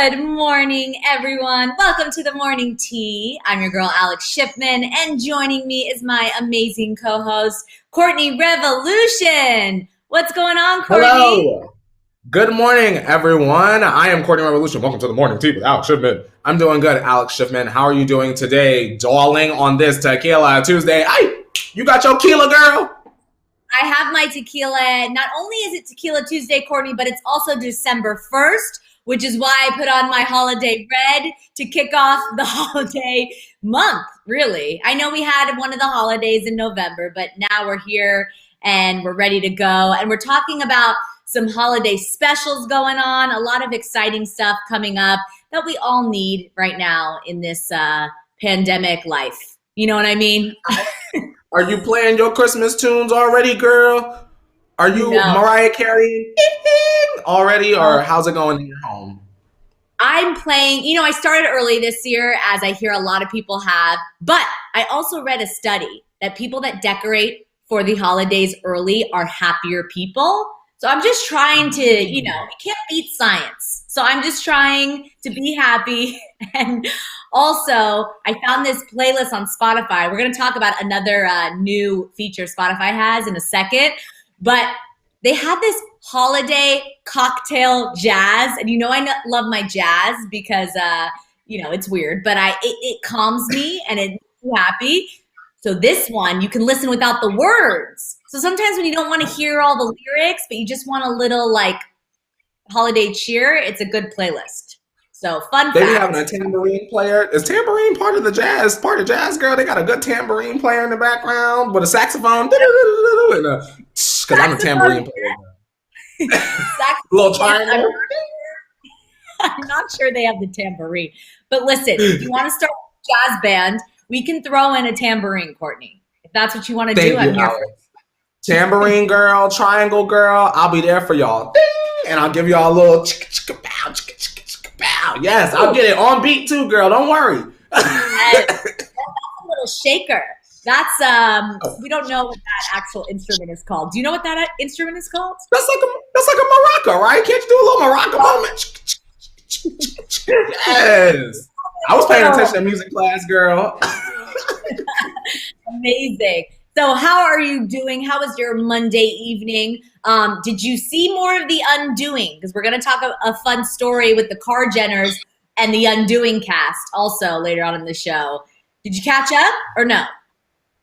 Good morning, everyone. Welcome to the morning tea. I'm your girl, Alex Shipman, and joining me is my amazing co-host, Courtney Revolution. What's going on, Courtney? Hello. Good morning, everyone. I am Courtney Revolution. Welcome to the morning tea with Alex Shipman. I'm doing good, Alex Shipman. How are you doing today, darling, on this Tequila Tuesday? You got your tequila, girl? I have my tequila. Not only is it Tequila Tuesday, Courtney, but it's also December 1st, which is why I put on my holiday red to kick off the holiday month, really. I know we had one of the holidays in November, but now we're here and we're ready to go. And we're talking about some holiday specials going on, a lot of exciting stuff coming up that we all need right now in this pandemic life. You know what I mean? Are you playing your Christmas tunes already, girl? Are you Mariah Carey already, or how's it going in your home? I'm playing, I started early this year, as I hear a lot of people have, but I also read a study that people that decorate for the holidays early are happier people. So I'm just trying to, you can't beat science. So I'm just trying to be happy. And also, I found this playlist on Spotify. We're going to talk about another new feature Spotify has in a second. But they had this holiday cocktail jazz. And I love my jazz because, it's weird. But it calms me and it makes me happy. So this one, you can listen without the words. So sometimes when you don't want to hear all the lyrics, but you just want a little holiday cheer, it's a good playlist. So fun fact. They be having a tambourine player. Is tambourine part of the jazz? Part of jazz, girl. They got a good tambourine player in the background with a saxophone. Because I'm a tambourine player. Little triangle. I'm not sure they have the tambourine. But listen, if you want to start a jazz band, we can throw in a tambourine, Courtney. If that's what you want to do, I'm here for it. Tambourine girl, triangle girl, I'll be there for y'all. Ding! And I'll give y'all a little chicka-chicka-pow, chicka-chicka-pow. Yes, I'll get it on beat too, girl. Don't worry. That's a little shaker. That's we don't know what that actual instrument is called. Do you know what that instrument is called? That's like a maraca, right? Can't you do a little maraca moment? Yes. I was paying attention to music class, girl. Amazing. So how are you doing? How was your Monday evening? Did you see more of The Undoing? Because we're going to talk a fun story with the Car Jenners and The Undoing cast also later on in the show. Did you catch up or no?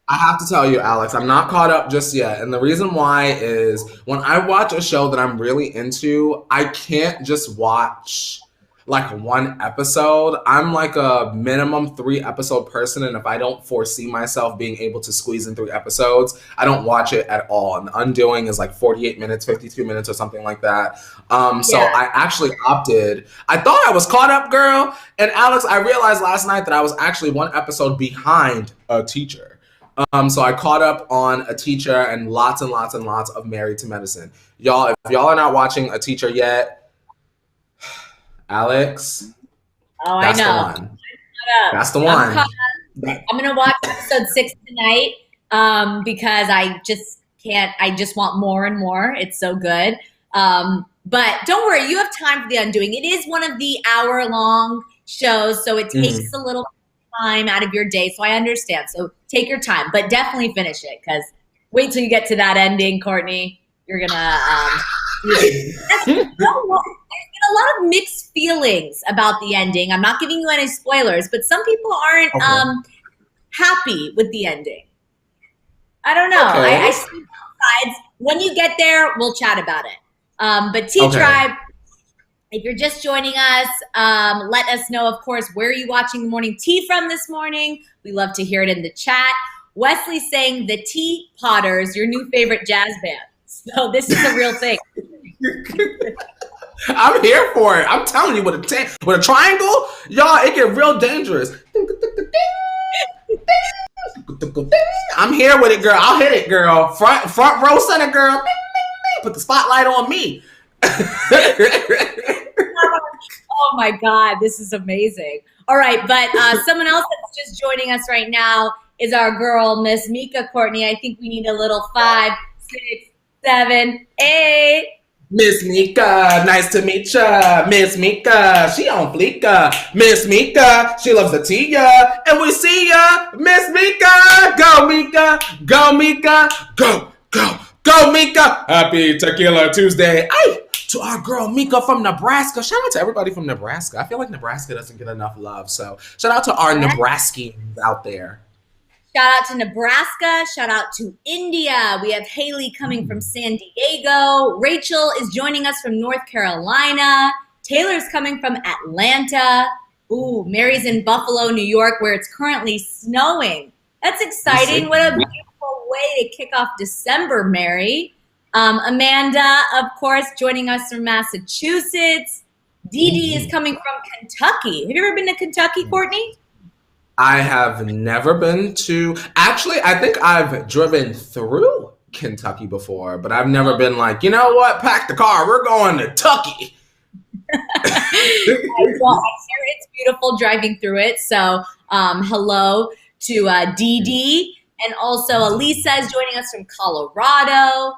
I have to tell you, Alex, I'm not caught up just yet. And the reason why is when I watch a show that I'm really into, I can't just watch one episode. I'm like a minimum 3 episode person, and if I don't foresee myself being able to squeeze in 3 episodes, I don't watch it at all. And The Undoing is 48 minutes, 52 minutes or something like that. So I actually opted. I thought I was caught up, girl. And Alex, I realized last night that I was actually 1 episode behind a teacher. So I caught up on A Teacher and lots of Married to Medicine. Y'all, if y'all are not watching A Teacher yet, Alex, that's I know. The one. That's the one. I'm gonna watch episode 6 tonight because I just can't. I just want more and more. It's so good. But don't worry, you have time for The Undoing. It is one of the hour-long shows, so it takes a little time out of your day. So I understand. So take your time, but definitely finish it because wait till you get to that ending, Courtney. You're gonna. A lot of mixed feelings about the ending. I'm not giving you any spoilers, but some people aren't happy with the ending. I don't know. Okay. I see both sides. When you get there, we'll chat about it. But Tribe, if you're just joining us, let us know, of course, where are you watching the morning tea from this morning? We love to hear it in the chat. Wesley's saying the Tea Potters, your new favorite jazz band. So this is a real thing. I'm here for it. I'm telling you, with a triangle, y'all, it get real dangerous. I'm here with it, girl. I'll hit it, girl. Front row center, girl. Put the spotlight on me. Oh my God, this is amazing. All right, but someone else that's just joining us right now is our girl, Miss Mika Courtney. I think we need a little 5, 6, 7, 8. Miss Mika, nice to meet ya. Miss Mika, she on fleeka. Miss Mika, she loves the tia. And we see ya. Miss Mika, go Mika, go Mika, go Mika. Happy Tequila Tuesday. Ay, to our girl Mika from Nebraska. Shout out to everybody from Nebraska. I feel like Nebraska doesn't get enough love. So shout out to our Nebraskans out there. Shout out to Nebraska. Shout out to India. We have Hailey coming from San Diego. Rachel is joining us from North Carolina. Taylor's coming from Atlanta. Ooh, Mary's in Buffalo, New York, where it's currently snowing. That's exciting. What a beautiful way to kick off December, Mary. Amanda, of course, joining us from Massachusetts. Dee Dee is coming from Kentucky. Have you ever been to Kentucky, Courtney? I have never been to, actually, I think I've driven through Kentucky before, but I've never been like, you know what, pack the car, we're going to Tucky. Well, I hear it's beautiful driving through it, so hello to Dee Dee, and also Elisa is joining us from Colorado.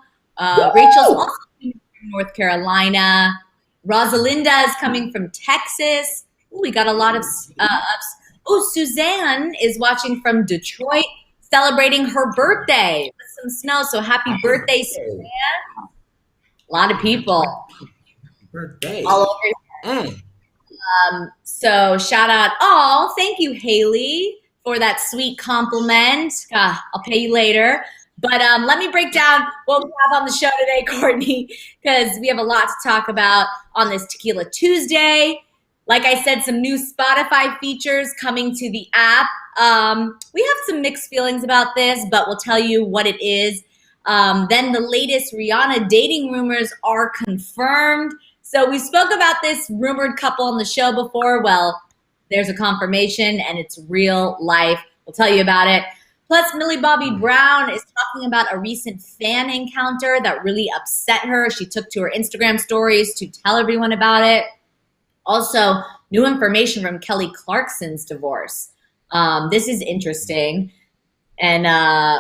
Rachel's also coming from North Carolina. Rosalinda is coming from Texas. Ooh, we got a lot of Suzanne is watching from Detroit, celebrating her birthday with some snow. So happy birthday, Suzanne. A lot of people. Birthday. All over. So shout out. Oh, thank you, Hailey, for that sweet compliment. I'll pay you later. But let me break down what we have on the show today, Courtney, because we have a lot to talk about on this Tequila Tuesday. Like I said, some new Spotify features coming to the app. We have some mixed feelings about this, but we'll tell you what it is. Then the latest Rihanna dating rumors are confirmed. So we spoke about this rumored couple on the show before. Well, there's a confirmation and it's real life. We'll tell you about it. Plus, Millie Bobby Brown is talking about a recent fan encounter that really upset her. She took to her Instagram stories to tell everyone about it. Also, new information from Kelly Clarkson's divorce. This is interesting, and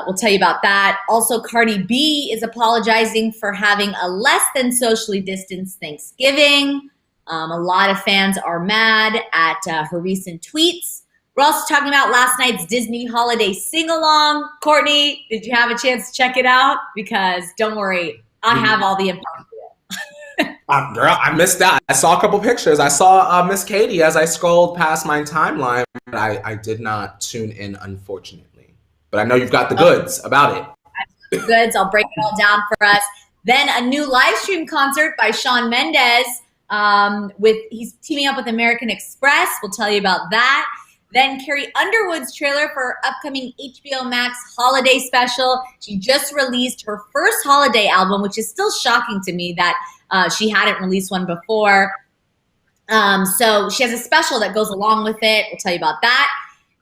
we'll tell you about that. Also, Cardi B is apologizing for having a less than socially distanced Thanksgiving. A lot of fans are mad at her recent tweets. We're also talking about last night's Disney holiday sing-along. Courtney, did you have a chance to check it out? Because don't worry, I have all the info. Girl, I missed that. I saw a couple pictures. I saw Miss Katie as I scrolled past my timeline. I did not tune in, unfortunately. But I know you've got the goods about it. Goods. I'll break it all down for us. Then a new live stream concert by Shawn Mendes. He's teaming up with American Express. We'll tell you about that. Then Carrie Underwood's trailer for her upcoming HBO Max holiday special. She just released her first holiday album, which is still shocking to me that she hadn't released one before. So she has a special that goes along with it. We'll tell you about that.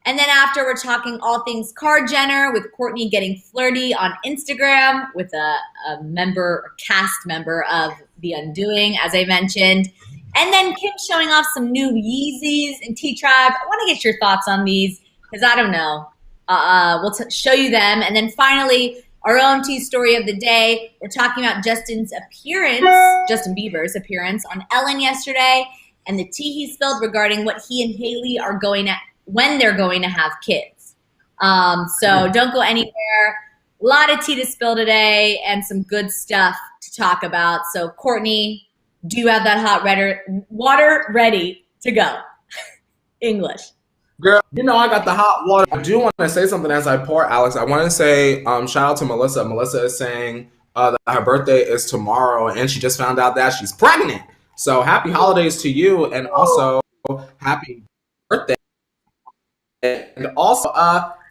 And then after, we're talking all things Kar Jenner with Courtney getting flirty on Instagram with a cast member of The Undoing, as I mentioned. And then Kim showing off some new Yeezys and T-Tribe. I want to get your thoughts on these because I don't know. We'll show you them. And then finally, our own tea story of the day. We're talking about Justin Bieber's appearance on Ellen yesterday and the tea he spilled regarding what he and Hailey are when they're going to have kids. So don't go anywhere. A lot of tea to spill today and some good stuff to talk about. So Courtney, do you have that hot water ready to go? English. Girl, you know I got the hot water. I do want to say something as I pour, Alex. I want to say shout out to Melissa. Melissa is saying that her birthday is tomorrow, and she just found out that she's pregnant. So happy holidays to you, and also happy birthday. And also,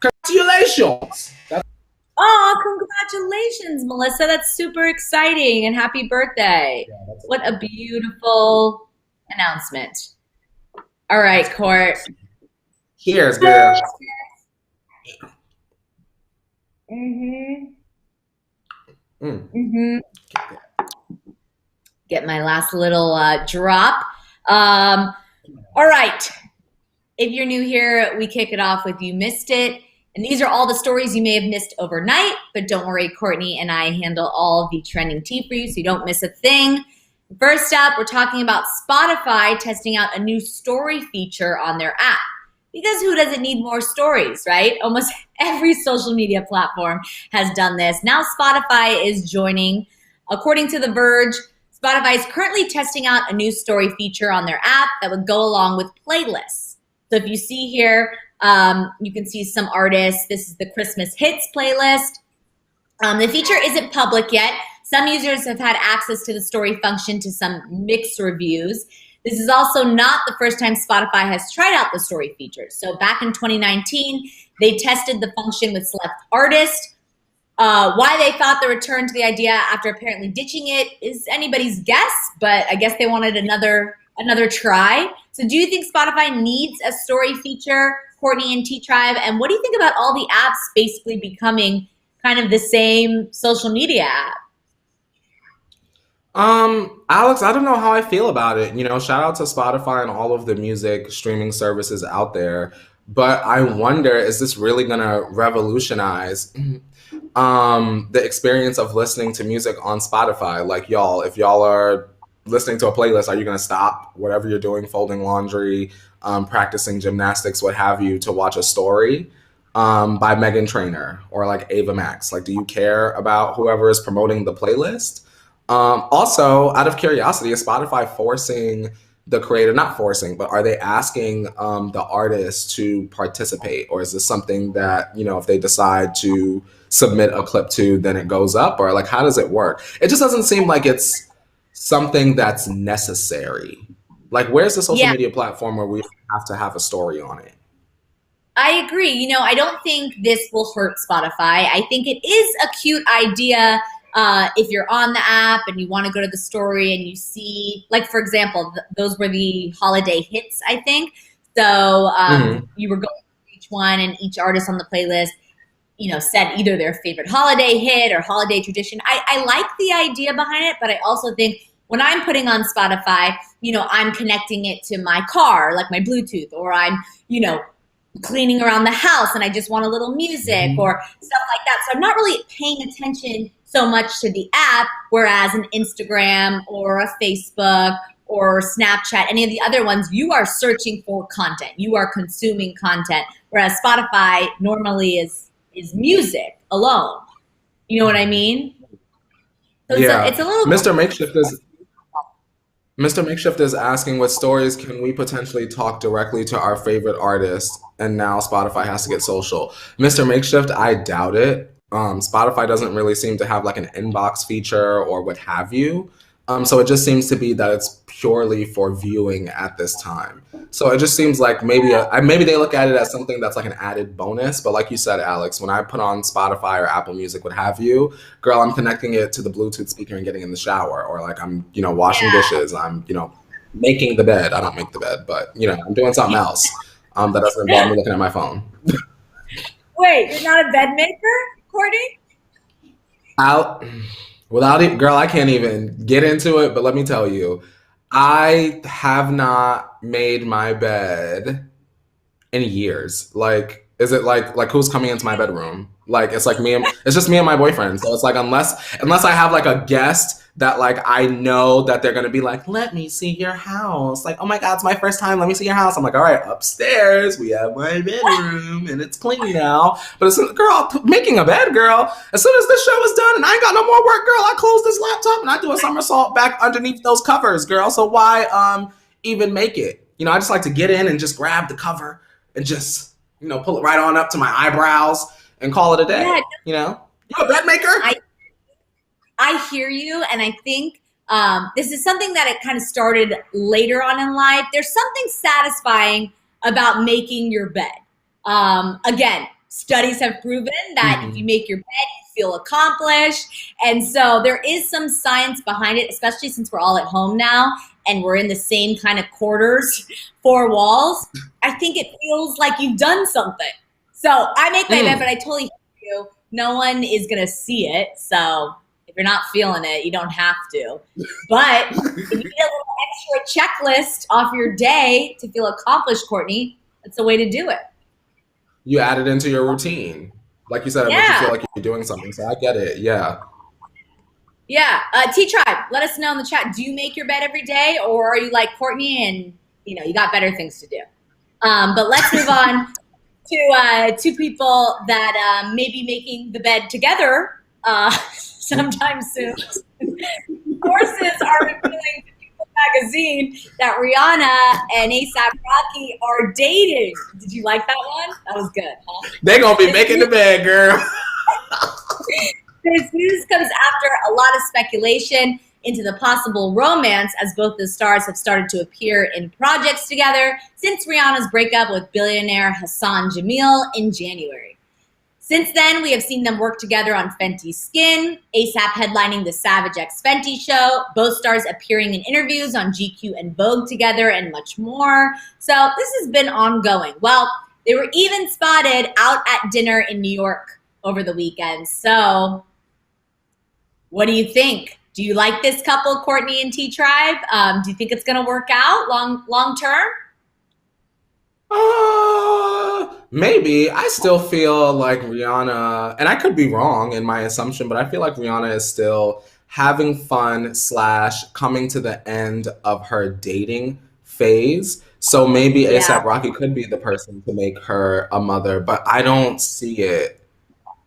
congratulations. Congratulations, Melissa. That's super exciting, and happy birthday. Yeah, what a beautiful announcement. All right, Court. Cheers, girl. Get my last little drop. All right. If you're new here, we kick it off with You Missed It. And these are all the stories you may have missed overnight, but don't worry, Courtney and I handle all the trending tea for you so you don't miss a thing. First up, we're talking about Spotify testing out a new story feature on their app. Because who doesn't need more stories, right? Almost every social media platform has done this. Now Spotify is joining. According to The Verge, Spotify is currently testing out a new story feature on their app that would go along with playlists. So if you see here, you can see some artists. This is the Christmas hits playlist. The feature isn't public yet. Some users have had access to the story function to some mixed reviews. This is also not the first time Spotify has tried out the story feature. So back in 2019, they tested the function with select artists. Why they thought the return to the idea after apparently ditching it is anybody's guess, but I guess they wanted another try. So do you think Spotify needs a story feature, Courtney and T-Tribe? And what do you think about all the apps basically becoming kind of the same social media app? Alex, I don't know how I feel about it. Shout out to Spotify and all of the music streaming services out there. But I wonder, is this really gonna revolutionize the experience of listening to music on Spotify? Like y'all, if y'all are listening to a playlist, are you gonna stop whatever you're doing, folding laundry, practicing gymnastics, what have you, to watch a story by Megan Trainor or like Ava Max? Like, do you care about whoever is promoting the playlist? Also, out of curiosity, is Spotify forcing the creator, not forcing, but are they asking the artist to participate? Or is this something that, if they decide to submit a clip to, then it goes up? Or like, how does it work? It just doesn't seem like it's something that's necessary. Like, where's the social media platform where we have to have a story on it? I agree. I don't think this will hurt Spotify. I think it is a cute idea. If you're on the app and you want to go to the story and you see, like, for example, those were the holiday hits, I think. So you were going through each one, and each artist on the playlist, said either their favorite holiday hit or holiday tradition. I like the idea behind it, but I also think when I'm putting on Spotify, I'm connecting it to my car, like my Bluetooth, or I'm, cleaning around the house and I just want a little music or stuff like that. So I'm not really paying attention so much to the app, whereas an Instagram or a Facebook or Snapchat, any of the other ones, you are searching for content. You are consuming content, whereas Spotify normally is music alone. You know what I mean? So it's a little... Mr. Makeshift is asking, what stories can we potentially talk directly to our favorite artist? And now Spotify has to get social. Mr. Makeshift, I doubt it. Spotify doesn't really seem to have like an inbox feature or what have you. So it just seems to be that it's purely for viewing at this time. So it just seems like maybe they look at it as something that's like an added bonus. But like you said, Alex, when I put on Spotify or Apple Music, what have you, girl, I'm connecting it to the Bluetooth speaker and getting in the shower, or like I'm, washing dishes. I'm, making the bed. I don't make the bed, but I'm doing something else that doesn't involve me looking at my phone. Wait, you're not a bed maker, Courtney? Without it, girl, I can't even get into it, but let me tell you, I have not made my bed in years. Like, is it like who's coming into my bedroom? Like, it's like it's just me and my boyfriend. So it's like, unless I have like a guest that like I know that they're gonna be like, let me see your house. Like, oh my God, it's my first time. Let me see your house. I'm like, all right, upstairs we have my bedroom and it's clean now. But girl, making a bed, girl. As soon as this show is done and I ain't got no more work, girl, I close this laptop and I do a somersault back underneath those covers, girl. So why even make it? I just like to get in and just grab the cover and just pull it right on up to my eyebrows and call it a day. Yeah. You a bed maker? I hear you, and I think this is something that it kind of started later on in life. There's something satisfying about making your bed. Again, studies have proven that if you make your bed, you feel accomplished. And so there is some science behind it, especially since we're all at home now and we're in the same kind of quarters, 4 walls. I think it feels like you've done something. So I make my bed, but I totally hear you. No one is going to see it, so... if you're not feeling it, you don't have to. But if you need a little extra checklist off your day to feel accomplished, Courtney, that's the way to do it. You add it into your routine. Like you said, it makes you feel like you're doing something. So I get it. Yeah. Yeah. T-Tribe, let us know in the chat. Do you make your bed every day, or are you like Courtney and, you got better things to do? But let's move on to two people that may be making the bed together sometime soon. Sources are revealing to People Magazine that Rihanna and A$AP Rocky are dating. Did you like that one? That was good, huh? They gonna be making the bed, girl. This news comes after a lot of speculation into the possible romance, as both the stars have started to appear in projects together since Rihanna's breakup with billionaire Hassan Jamil in January. Since then, we have seen them work together on Fenty Skin, A$AP headlining the Savage X Fenty show, both stars appearing in interviews on GQ and Vogue together, and much more. So this has been ongoing. Well, they were even spotted out at dinner in New York over the weekend. So what do you think? Do you like this couple, Courtney and T-Tribe? Do you think it's going to work out long term? Maybe. I still feel like Rihanna, and I could be wrong in my assumption, but I feel like Rihanna is still having fun / coming to the end of her dating phase. So maybe A$AP Rocky could be the person to make her a mother, but I don't see it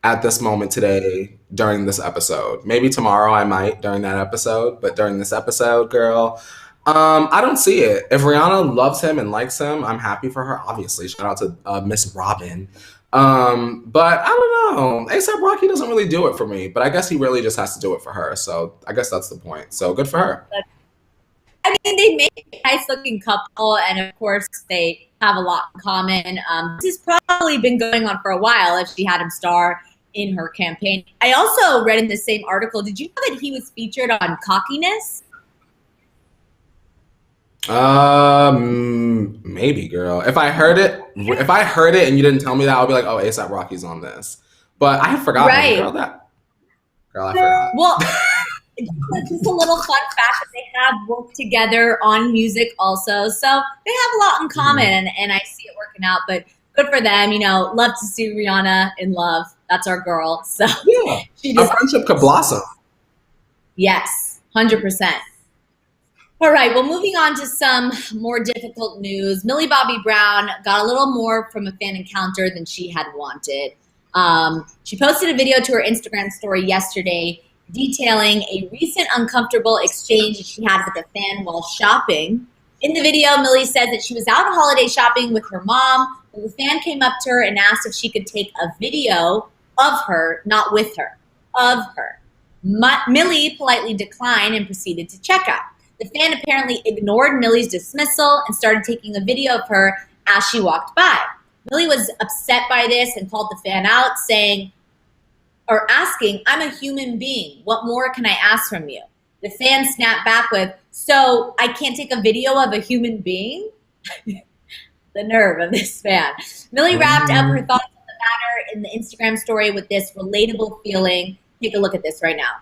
at this moment today during this episode. Maybe tomorrow I might during that episode, but during this episode, girl, I don't see it. If Rihanna loves him and likes him, I'm happy for her. Obviously, shout out to Miss Robin. But I don't know. A$AP Rocky doesn't really do it for me, but I guess he really just has to do it for her. So I guess that's the point. So good for her. I mean, they make a nice looking couple, and of course they have a lot in common. This has probably been going on for a while if she had him star in her campaign. I also read in the same article, did you know that he was featured on Cockiness? Maybe, girl. If I heard it and you didn't tell me that, I'll be like, oh, A$AP Rocky's on this. But I have forgotten. Right. Girl, I forgot. Well, just a little fun fact that they have worked together on music also. So they have a lot in common, and I see it working out. But good for them. Love to see Rihanna in love. That's our girl. So yeah, a friendship could blossom. Yes, 100%. All right, well, moving on to some more difficult news. Millie Bobby Brown got a little more from a fan encounter than she had wanted. She posted a video to her Instagram story yesterday detailing a recent uncomfortable exchange that she had with a fan while shopping. In the video, Millie said that she was out holiday shopping with her mom when the fan came up to her and asked if she could take a video of her, not with her, of her. Millie politely declined and proceeded to check out. The fan apparently ignored Millie's dismissal and started taking a video of her as she walked by. Millie was upset by this and called the fan out, asking, "I'm a human being. What more can I ask from you?" The fan snapped back with, "So I can't take a video of a human being?" The nerve of this fan. Millie wrapped up her thoughts on the matter in the Instagram story with this relatable feeling. Take a look at this right now.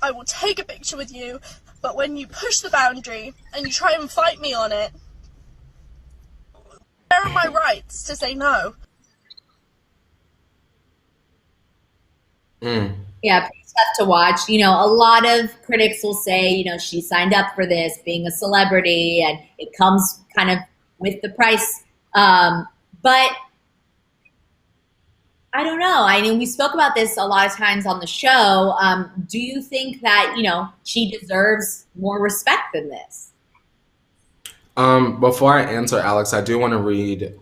I will take a picture with you, but when you push the boundary and you try and fight me on it, where are my rights to say no? Yeah, pretty tough to watch. A lot of critics will say, she signed up for this, being a celebrity, and it comes kind of with the price. But I don't know. I mean, we spoke about this a lot of times on the show. Do you think that, she deserves more respect than this? Before I answer, Alex, I do want to read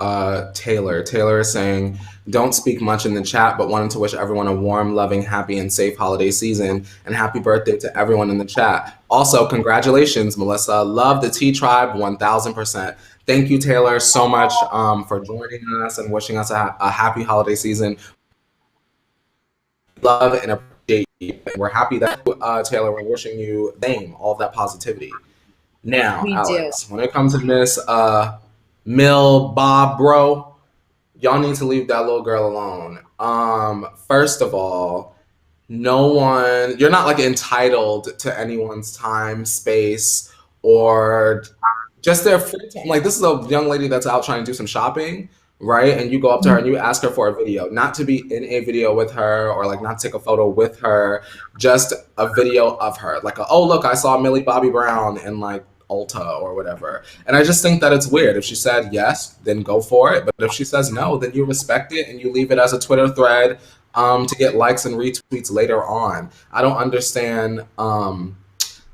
Taylor. Taylor is saying, "Don't speak much in the chat, but wanted to wish everyone a warm, loving, happy, and safe holiday season, and happy birthday to everyone in the chat. Also, congratulations, Melissa. Love the T-Tribe 1000%. Thank you, Taylor, so much for joining us and wishing us a happy holiday season. Love and appreciate you. We're happy that, Taylor, we're wishing you all of that positivity. Now, Alex, when it comes to Miss Millie Bobby Brown, y'all need to leave that little girl alone. First of all, you're not like entitled to anyone's time, space, or just their free time. Like, this is a young lady that's out trying to do some shopping. right? And you go up to her and you ask her for a video, not to be in a video with her or like not take a photo with her, just a video of her. Like, oh, look, I saw Millie Bobby Brown in like Ulta or whatever. And I just think that it's weird. If she said yes, then go for it. But if she says no, then you respect it and you leave it as a Twitter thread to get likes and retweets later on. I don't understand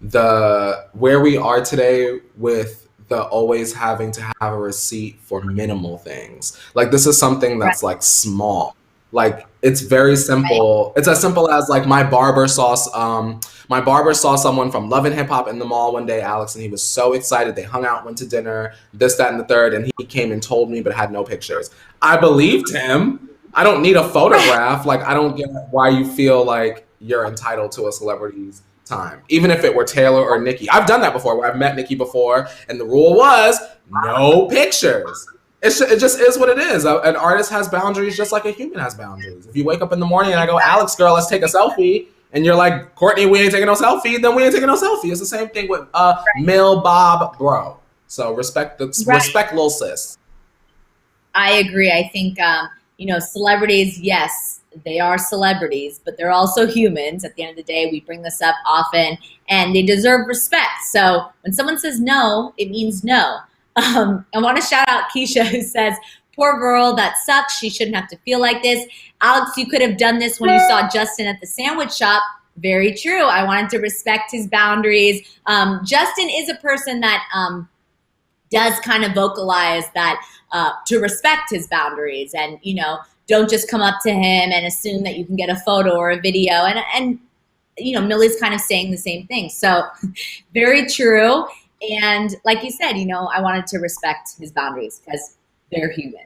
the where we are today with the always having to have a receipt for minimal things. Like this is something that's like small. Like it's very simple. It's as simple as like my barber saw someone from Love and Hip Hop in the mall one day, Alex, and he was so excited. They hung out, went to dinner, this, that, and the third, and he came and told me but had no pictures. I believed him. I don't need a photograph. Like I don't get why you feel like you're entitled to a celebrity's time, even if it were Taylor or Nicki. I've done that before, where I've met Nicki before, and the rule was no pictures. It just is what it is. An artist has boundaries just like a human has boundaries. If you wake up in the morning and I go, Alex, girl, let's take a selfie, and you're like, Courtney, we ain't taking no selfie, then we ain't taking no selfie. It's the same thing with Millie Bob Bro. So respect Lil Sis. I agree. I think celebrities, yes, they are celebrities, but they're also humans. At the end of the day, we bring this up often, and they deserve respect. So when someone says no, it means no. I want to shout out Keisha, who says, poor girl, that sucks. She shouldn't have to feel like this. Alex, you could have done this when you saw Justin at the sandwich shop. Very true. I wanted to respect his boundaries. Justin is a person that does kind of vocalize that to respect his boundaries and, don't just come up to him and assume that you can get a photo or a video. And Millie's kind of saying the same thing. So very true. And like you said, I wanted to respect his boundaries because they're human.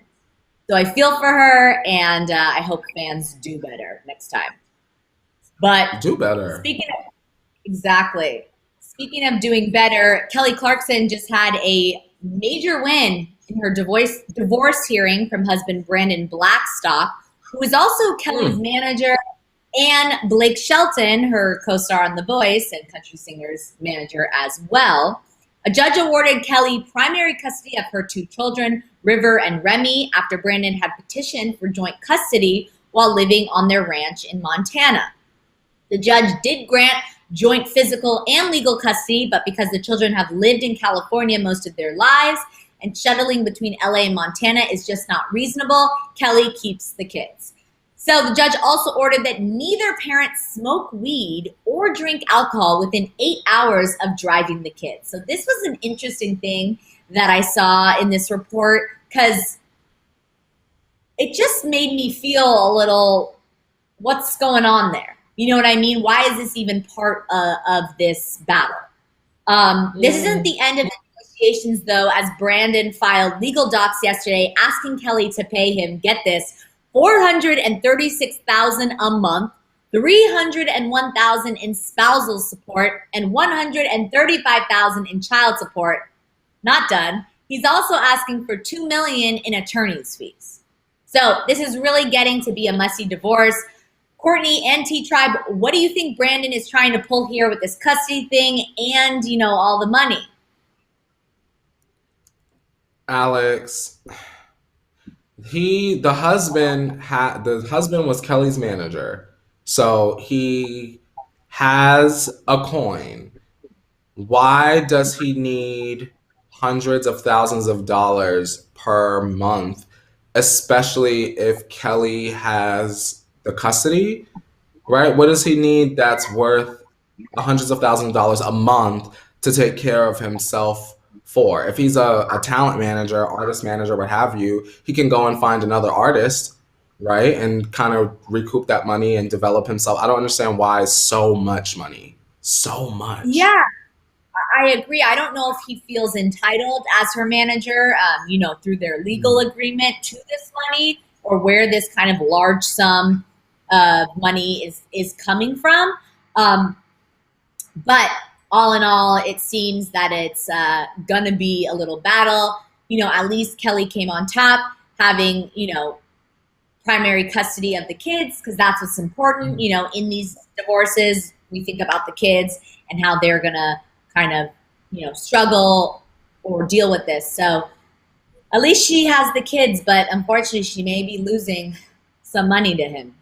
So I feel for her, and I hope fans do better next time. But do better. Speaking of doing better, Kelly Clarkson just had a major win in her divorce hearing from husband Brandon Blackstock, who is also Kelly's manager, and Blake Shelton, her co-star on The Voice and country singer's manager as well. A judge awarded Kelly primary custody of her two children, River and Remy, after Brandon had petitioned for joint custody while living on their ranch in Montana. The judge did grant joint physical and legal custody, but because the children have lived in California most of their lives and shuttling between LA and Montana is just not reasonable, Kelly keeps the kids. So the judge also ordered that neither parent smoke weed or drink alcohol within 8 hours of driving the kids. So this was an interesting thing that I saw in this report, because it just made me feel a little, what's going on there? You know what I mean? Why is this even part of this battle? This isn't the end of the negotiations, though, as Brandon filed legal docs yesterday asking Kelly to pay him, get this, $436,000 a month, $301,000 in spousal support, and $135,000 in child support. Not done. He's also asking for $2 million in attorney's fees. So this is really getting to be a messy divorce. Courtney and T-Tribe, what do you think Brandon is trying to pull here with this custody thing and, all the money? Alex, the husband was Kelly's manager. So he has a coin. Why does he need hundreds of thousands of dollars per month, especially if Kelly has the custody, right? What does he need that's worth hundreds of thousands of dollars a month to take care of himself for? If he's a talent manager, artist manager, what have you, he can go and find another artist, right? And kind of recoup that money and develop himself. I don't understand why so much money. So much. Yeah, I agree. I don't know if he feels entitled as her manager, through their legal agreement to this money, or where this kind of large sum of money is coming from. But all in all, it seems that it's going to be a little battle. At least Kelly came on top, having, primary custody of the kids, because that's what's important. In these divorces, we think about the kids and how they're going to kind of, struggle or deal with this. So At least she has the kids, but unfortunately, she may be losing some money to him.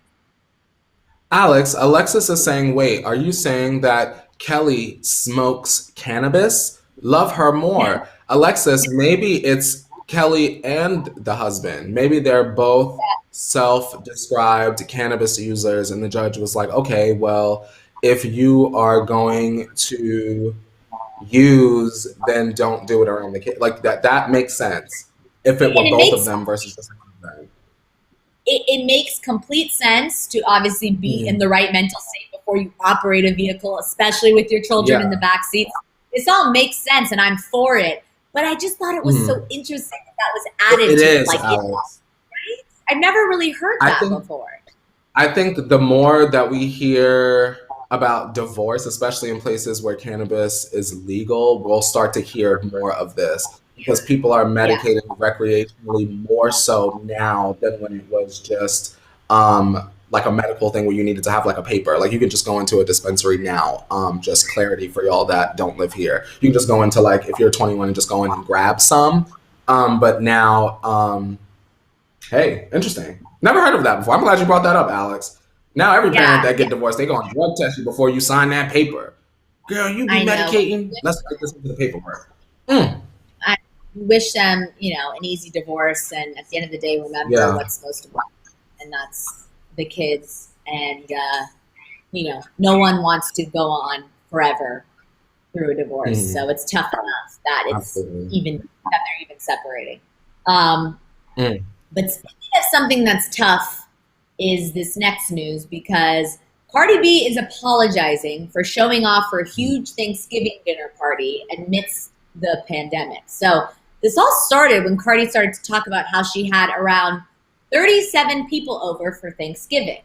Alex, Alexis is saying, wait, are you saying that Kelly smokes cannabis? Love her more. Alexis, maybe it's Kelly and the husband. Maybe they're both self-described cannabis users, and the judge was like, okay, well, if you are going to use, then don't do it around the kid. Like that makes sense. If it were And it both of makes them versus just one of them. it makes complete sense to obviously be in the right mental state before you operate a vehicle, especially with your children in the Yeah. back seats. This all makes sense, and I'm for it. But I just thought it was so interesting that was added It to it. is, Alex. I've never really heard I that think before. I think the more that we hear about divorce, especially in places where cannabis is legal, we'll start to hear more of this because people are Yeah. medicating recreationally more so now than when it was just like a medical thing where you needed to have like a paper. Like you can just go into a dispensary now. Just clarity for y'all that don't live here. You can just go into like if you're 21 and just go in and grab some. But now hey, interesting. Never heard of that before. I'm glad you brought that up, Alex. Now every parent Yeah, that get divorced, they go on drug test you before you sign that paper. Girl, you be I know. medicating. Let's write this into the paperwork. Mm, I wish them, an easy divorce. And at the end of the day, remember yeah. what's most important, and that's the kids. And, no one wants to go on forever through a divorce. Mm, So it's tough enough that absolutely. that they're even separating. Um, Mm, but speaking of something that's tough is this next news because Cardi B is apologizing for showing off her huge Thanksgiving dinner party amidst the pandemic. So this all started when Cardi started to talk about how she had around 37 people over for Thanksgiving.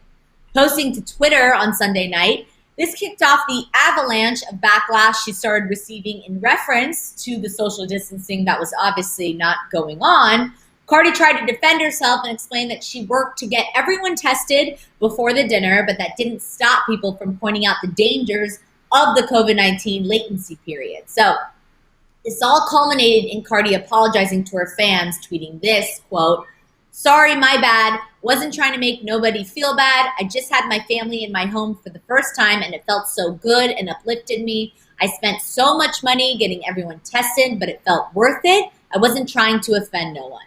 Posting to Twitter on Sunday night, this kicked off the avalanche of backlash she started receiving in reference to the social distancing that was obviously not going on. Cardi tried to defend herself and explain that she worked to get everyone tested before the dinner, but that didn't stop people from pointing out the dangers of the COVID-19 latency period. So this all culminated in Cardi apologizing to her fans, tweeting this, quote, "Sorry, my bad. Wasn't trying to make nobody feel bad. I just had my family in my home for the first time and it felt so good and uplifted me. I spent so much money getting everyone tested, but it felt worth it. I wasn't trying to offend no one."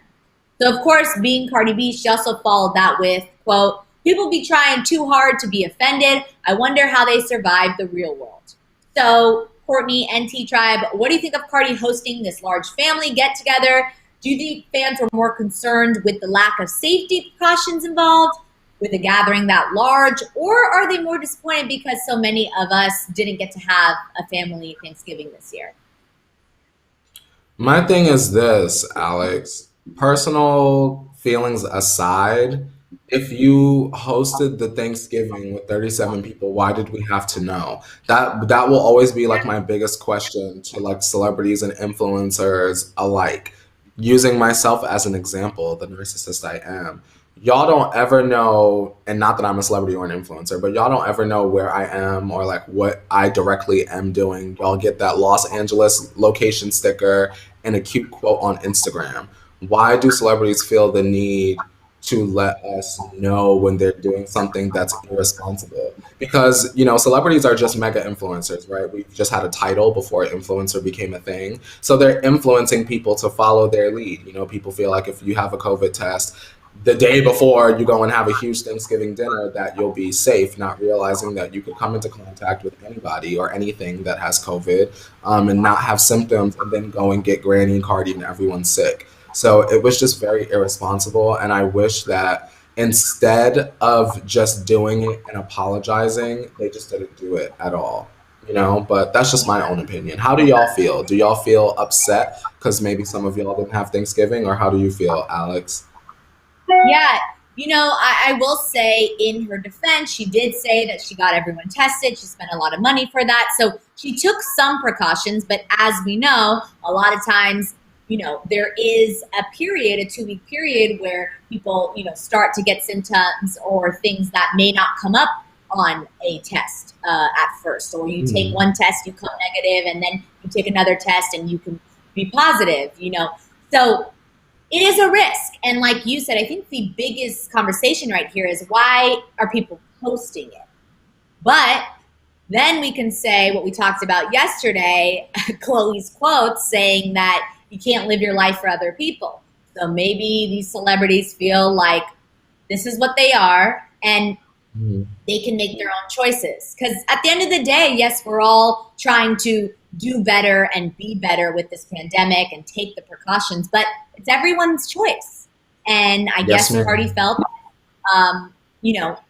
So, of course, being Cardi B, she also followed that with, quote, "People be trying too hard to be offended. I wonder how they survive the real world." So, Courtney and T-Tribe, what do you think of Cardi hosting this large family get-together? Do you think fans were more concerned with the lack of safety precautions involved with a gathering that large, or are they more disappointed because so many of us didn't get to have a family Thanksgiving this year? My thing is this, Alex. Personal feelings aside, if you hosted the Thanksgiving with 37 people, why did we have to know? That will always be like my biggest question to like celebrities and influencers alike. Using myself as an example, the narcissist I am. Y'all don't ever know, and not that I'm a celebrity or an influencer, but y'all don't ever know where I am or like what I directly am doing. Y'all get that Los Angeles location sticker and a cute quote on Instagram. Why do celebrities feel the need to let us know when they're doing something that's irresponsible? Because, celebrities are just mega influencers, right? We've just had a title before influencer became a thing. So they're influencing people to follow their lead. People feel like if you have a COVID test, the day before you go and have a huge Thanksgiving dinner that you'll be safe, not realizing that you could come into contact with anybody or anything that has COVID and not have symptoms and then go and get Granny and Cardi and everyone sick. So it was just very irresponsible. And I wish that instead of just doing it and apologizing, they just didn't do it at all. But that's just my own opinion. How do y'all feel? Do y'all feel upset because maybe some of y'all didn't have Thanksgiving, or how do you feel, Alex? Yeah, I will say in her defense, she did say that she got everyone tested. She spent a lot of money for that. So she took some precautions. But as we know, a lot of times, there is a period, a 2-week period where people, start to get symptoms or things that may not come up on a test at first. Or you take one test, you come negative, and then you take another test and you can be positive, So it is a risk. And like you said, I think the biggest conversation right here is why are people posting it? But then we can say what we talked about yesterday, Chloe's quote saying that you can't live your life for other people. So maybe these celebrities feel like this is what they are and they can make their own choices. Because at the end of the day, yes, we're all trying to do better and be better with this pandemic and take the precautions, but it's everyone's choice. And I guess Cardi felt,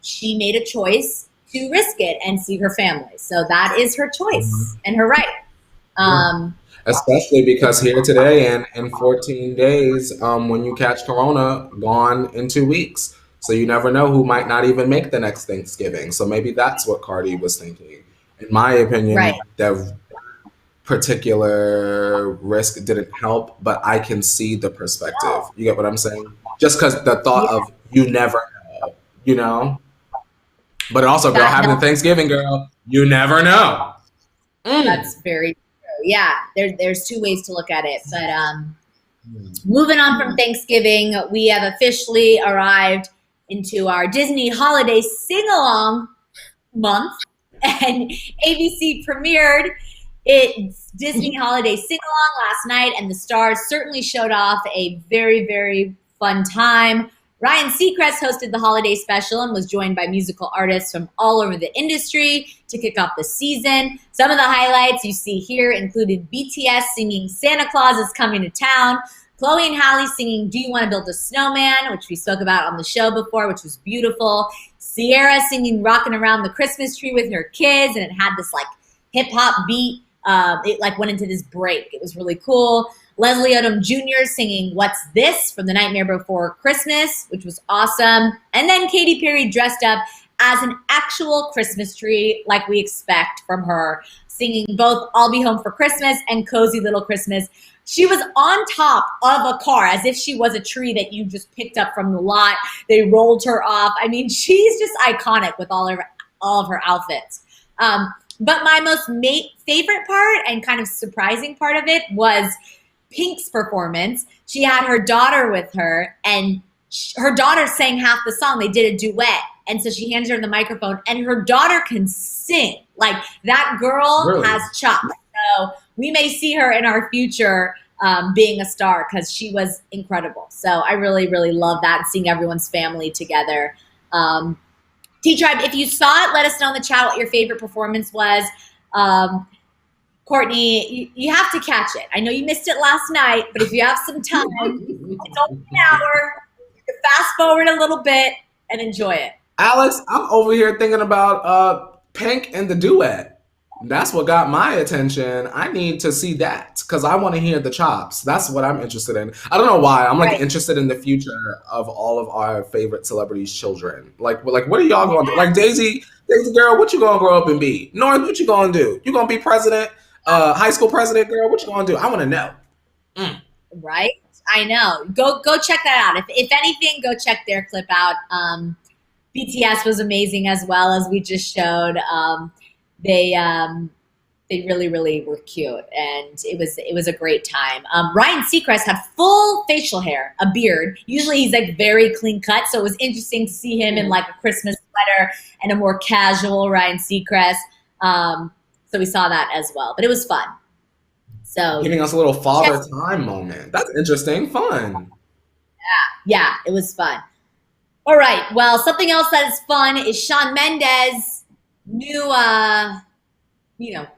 she made a choice to risk it and see her family. So that is her choice and her right. Especially because here today and in 14 days, when you catch Corona, gone in 2 weeks. So you never know who might not even make the next Thanksgiving. So maybe that's what Cardi was thinking. In my opinion, that particular risk didn't help, but I can see the perspective. You get what I'm saying? Just because the thought of you never know, But also, girl, having a Thanksgiving, girl, you never know. That's very true. Yeah, there's two ways to look at it. But moving on from Thanksgiving, we have officially arrived into our Disney holiday sing-along month, and ABC premiered its Disney holiday sing-along last night, and the stars certainly showed off a very, very fun time. Ryan Seacrest hosted the holiday special and was joined by musical artists from all over the industry to kick off the season. Some of the highlights you see here included BTS singing Santa Claus is Coming to Town, Chloe and Hailey singing Do You Want to Build a Snowman, which we spoke about on the show before, which was beautiful. Sierra singing Rockin' Around the Christmas Tree with her kids, and it had this like hip-hop beat. It like went into this break. It was really cool. Leslie Odom Jr. singing What's This from The Nightmare Before Christmas, which was awesome. And then Katy Perry dressed up as an actual Christmas tree like we expect from her, singing both I'll Be Home for Christmas and Cozy Little Christmas. She was on top of a car as if she was a tree that you just picked up from the lot. They rolled her off. I mean, she's just iconic with all of her outfits. But my most favorite part and kind of surprising part of it was Pink's performance. She had her daughter with her, and her daughter sang half the song. They did a duet, and so she hands her the microphone, and her daughter can sing. Like, that girl has chops. So we may see her in our future being a star because she was incredible. So I really, really love that, seeing everyone's family together. T-Tribe, if you saw it, let us know in the chat what your favorite performance was. Courtney, you have to catch it. I know you missed it last night, but if you have some time, it's only an hour. You can fast forward a little bit and enjoy it. Alex, I'm over here thinking about Pink and the duet. That's what got my attention. I need to see that because I want to hear the chops. That's what I'm interested in. I don't know why. I'm like interested in the future of all of our favorite celebrities' children. Like what are y'all going to do? Like Daisy girl, what you going to grow up and be? North, what you going to do? You going to be president? High school president, girl, what you going to do? I want to know. Right? I know. Go check that out. If anything, go check their clip out. BTS was amazing as well, as we just showed. They really, really were cute, and it was a great time. Ryan Seacrest had full facial hair, a beard. Usually he's like very clean cut, so it was interesting to see him in like a Christmas sweater and a more casual Ryan Seacrest. So we saw that as well, but it was fun. So giving us a little father time moment. That's interesting, fun. Yeah, it was fun. All right, well, something else that is fun is Shawn Mendes' new,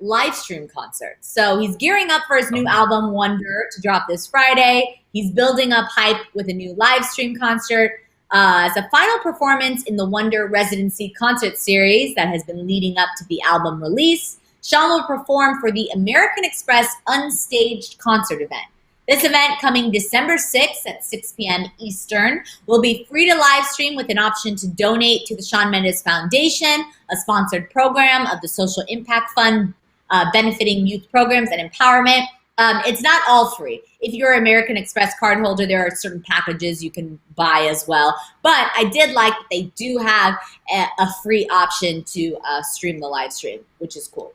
live stream concert. So he's gearing up for his new album, Wonder, to drop this Friday. He's building up hype with a new live stream concert as a final performance in the Wonder Residency concert series that has been leading up to the album release. Shawn will perform for the American Express Unstaged concert event. This event, coming December 6th at 6 p.m. Eastern, will be free to live stream with an option to donate to the Shawn Mendes Foundation, a sponsored program of the Social Impact Fund benefiting youth programs and empowerment. It's not all free. If you're an American Express card holder, there are certain packages you can buy as well. But I did like that they do have a free option to stream the live stream, which is cool.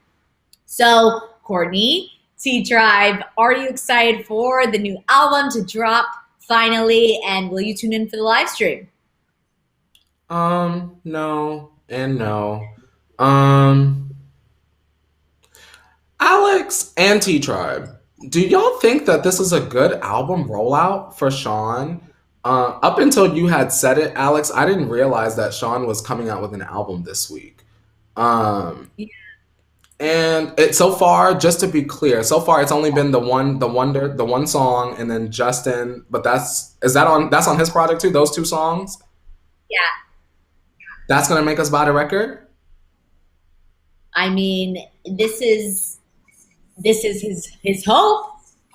So, Courtney, T-Tribe, are you excited for the new album to drop finally, and will you tune in for the live stream? No and no. Um, Alex and T Tribe, do y'all think that this is a good album rollout for Sean? Up until you had said it, Alex, I didn't realize that Sean was coming out with an album this week. Um, and it so far, just to be clear, so far it's only been the one song, and then Justin. But that's on his project too. Those two songs. Yeah. That's gonna make us buy the record. I mean, this is his hope,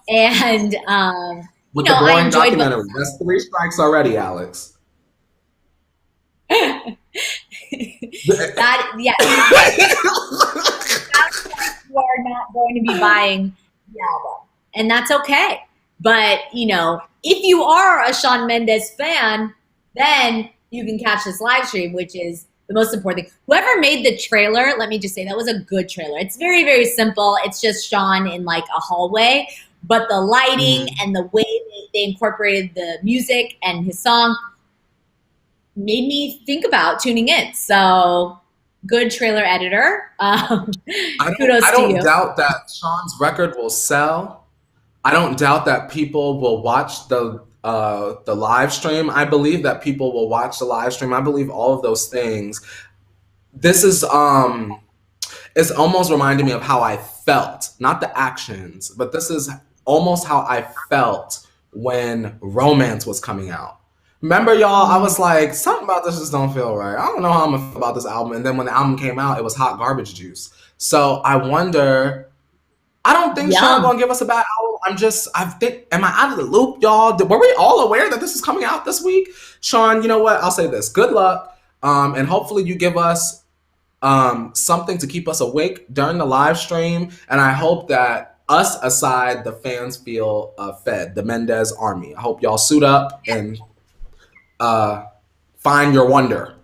and With you know, the I boring enjoyed documentary. That's 3 strikes already, Alex. that. Yeah, that's why you are not going to be buying the album, and that's okay. But you know, if you are a Shawn Mendes fan, then you can catch this live stream, which is the most important thing. Whoever made the trailer, let me just say that was a good trailer. It's very, very simple. It's just Sean in like a hallway, but the lighting and the way they incorporated the music and his song made me think about tuning in. So good trailer editor. Kudos I to don't you. doubt that Sean's record will sell. I don't doubt that people will watch the live stream. I believe that people will watch the live stream. I believe all of those things. This is it's almost reminding me of how I felt, not the actions, but this is almost how I felt when Romance was coming out. Remember, y'all, I was like, something about this just don't feel right. I don't know how I'm gonna feel about this album. And then when the album came out, it was hot garbage juice. So I wonder, I don't think Sean gonna give us a bad album. I think, am I out of the loop, y'all? Were we all aware that this is coming out this week? Sean, you know what? I'll say this. Good luck. And hopefully you give us something to keep us awake during the live stream. And I hope that us aside, the fans feel fed, the Mendes army. I hope y'all suit up and find your wonder.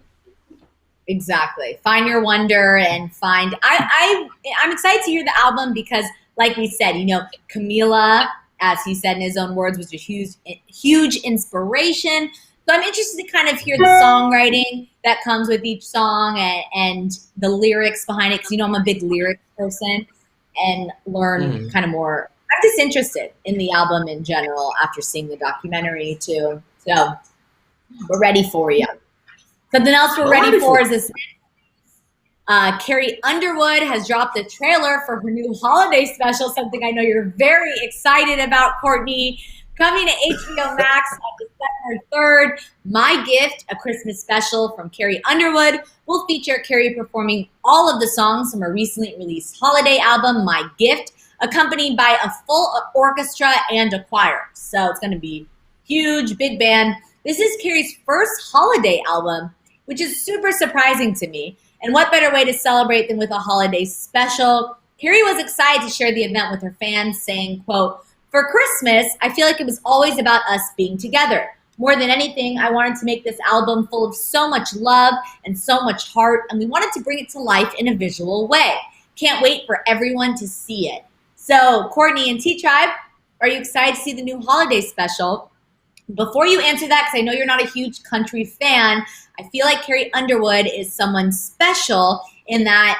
Exactly. Find your wonder and find. I'm excited to hear the album because, like we said, you know, Camila, as he said in his own words, was a huge inspiration. So I'm interested to kind of hear the songwriting that comes with each song and the lyrics behind it. Because, you know, I'm a big lyrics person and learn kind of more. I'm just interested in the album in general after seeing the documentary too. So we're ready for you. Something else we're ready for is this. Carrie Underwood has dropped the trailer for her new holiday special, something I know you're very excited about, Courtney. Coming to HBO Max on December 3rd, My Gift, a Christmas special from Carrie Underwood, will feature Carrie performing all of the songs from her recently released holiday album, My Gift, accompanied by a full orchestra and a choir. So it's going to be huge, big band. This is Carrie's first holiday album, which is super surprising to me. And what better way to celebrate than with a holiday special? Carrie was excited to share the event with her fans, saying, quote, "For Christmas, I feel like it was always about us being together. More than anything, I wanted to make this album full of so much love and so much heart, and we wanted to bring it to life in a visual way. Can't wait for everyone to see it." So, Courtney and T-Tribe, are you excited to see the new holiday special? Before you answer that, because I know you're not a huge country fan, I feel like Carrie Underwood is someone special in that